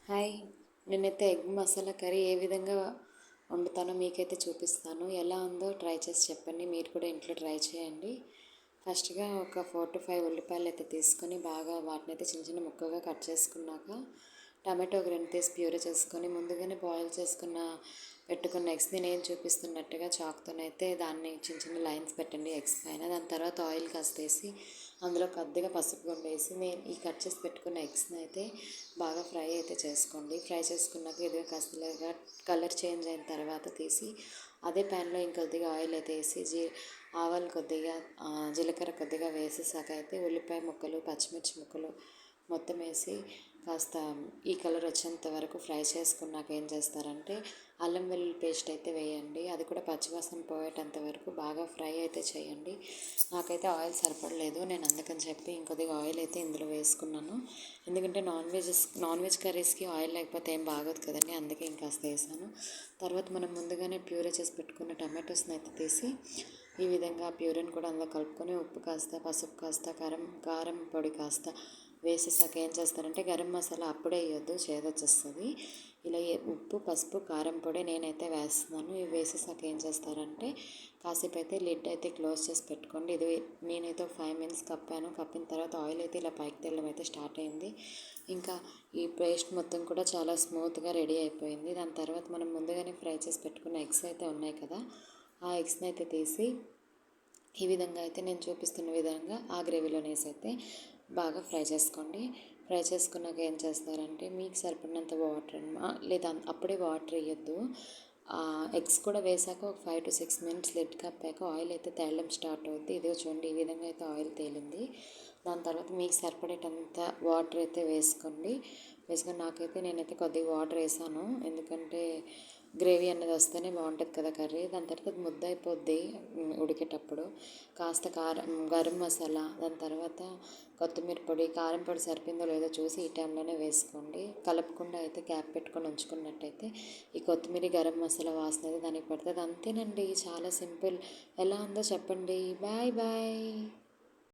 Hi, నేనైతే egg masala curry ఏ విధంగా వండుతానో మీకైతే చూపిస్తాను. ఎలా ఉందో ట్రై చేసి చెప్పండి. మీరు కూడా ఇంట్లో ట్రై చేయండి. ఫస్ట్గా ఒక 4 to 5 ఉల్లిపాయలు అయితే తీసుకొని బాగా వాటిని అయితే చిన్న చిన్న ముక్కగా కట్ చేసుకున్నాక టమాటో ఒక 2 తీసి ప్యూరీ చేసుకొని ముందుగానే బాయిల్ పెట్టుకున్న ఎగ్స్ని నేను చూపిస్తున్నట్టుగా చాక్తోనైతే దాన్ని చిన్న చిన్న లైన్స్ పెట్టండి ఎగ్స్ పైన. దాని తర్వాత ఆయిల్ కాస్త వేసి అందులో కొద్దిగా పసుపు గుండు వేసి నేను ఈ కట్ చేసి పెట్టుకున్న ఎగ్స్ని అయితే బాగా ఫ్రై అయితే చేసుకోండి. ఫ్రై చేసుకున్నాక ఇది కాస్త కలర్ చేంజ్ అయిన తర్వాత తీసి అదే ప్యాన్లో ఇంకొద్దిగా ఆయిల్ అయితే వేసి ఆవాలు కొద్దిగా జీలకర్ర కొద్దిగా వేసేసాక అయితే ఉల్లిపాయ ముక్కలు పచ్చిమిర్చి ముక్కలు మొత్తం వేసి కాస్త ఈ కలర్ వచ్చేంత వరకు ఫ్రై చేసుకున్నాక ఏం చేస్తారంటే అల్లం వెల్లుల్లి పేస్ట్ అయితే వేయండి. అది కూడా పచ్చివాసన పోయేటంత వరకు బాగా ఫ్రై అయితే చేయండి. నాకైతే ఆయిల్ సరిపడలేదు, నేను అందుకని చెప్పి ఇంకొద్దిగా ఆయిల్ అయితే ఇందులో వేసుకున్నాను. ఎందుకంటే నాన్ వెజ్ కర్రీస్కి ఆయిల్ లేకపోతే ఏం బాగోదు కదండి, అందుకే ఇంకాస్త వేసాను. తర్వాత మనం ముందుగానే ప్యూరీ చేసి పెట్టుకున్న టమాటోస్ని అయితే తీసి ఈ విధంగా ప్యూరీని కూడా అందులో కలుపుకొని ఉప్పు కాస్త పసుపు కాస్త కారం పొడి కాస్త వేసేసాక ఏం చేస్తారంటే గరం మసాలా అప్పుడే వేయొద్దు, చేదొచ్చేస్తుంది. ఇలా ఉప్పు పసుపు కారం పొడి నేనైతే వేస్తున్నాను. ఇవి వేసేసాక ఏం చేస్తారంటే కాసేపు అయితే లిడ్ అయితే క్లోజ్ చేసి పెట్టుకోండి. ఇది నేనైతే 5 minutes కప్పాను. కప్పిన తర్వాత ఆయిల్ అయితే ఇలా పైకి తెల్లడం అయితే స్టార్ట్ అయింది. ఇంకా ఈ పేస్ట్ మొత్తం కూడా చాలా స్మూత్గా రెడీ అయిపోయింది. దాని తర్వాత మనం ముందుగానే ఫ్రై చేసి పెట్టుకున్న ఎగ్స్ అయితే ఉన్నాయి కదా, ఆ ఎగ్స్ని అయితే తీసి ఈ విధంగా అయితే నేను చూపిస్తున్న విధంగా ఆ గ్రేవీలోనేసి అయితే బాగా ఫ్రై చేసుకోండి. ఫ్రై చేసుకున్నాక ఏం చేస్తారంటే మీకు సరిపడినంత వాటర్ లేదా అప్పుడే వాటర్ వేయొద్దు. ఎగ్స్ కూడా వేసాక ఒక 5 to 6 minutes లిడ్ కప్పాక ఆయిల్ అయితే తేలడం స్టార్ట్ అవుద్ది. ఇదిగో చూడండి, ఈ విధంగా అయితే ఆయిల్ తేలింది. దాని తర్వాత మీకు సరిపడేటంత వాటర్ అయితే వేసుకోండి. నాకైతే నేనైతే కొద్దిగా వాటర్ వేసాను, ఎందుకంటే గ్రేవీ అన్నది వస్తేనే బాగుంటుంది కదా కర్రీ. దాని తర్వాత ముద్ద అయిపోద్ది ఉడికేటప్పుడు. కాస్త గరం మసాలా, దాని తర్వాత కొత్తిమీర పొడి, కారం పొడి సరిపోయిందో లేదో చూసి ఈ టైంలోనే వేసుకోండి. కలపకుండా అయితే గ్యాప్ పెట్టుకొని ఉంచుకున్నట్టయితే ఈ కొత్తిమీర గరం మసాలా వాసన అయితే దానికి పడుతుంది. అంతేనండి, చాలా సింపుల్. ఎలా ఉందో చెప్పండి. Bye bye.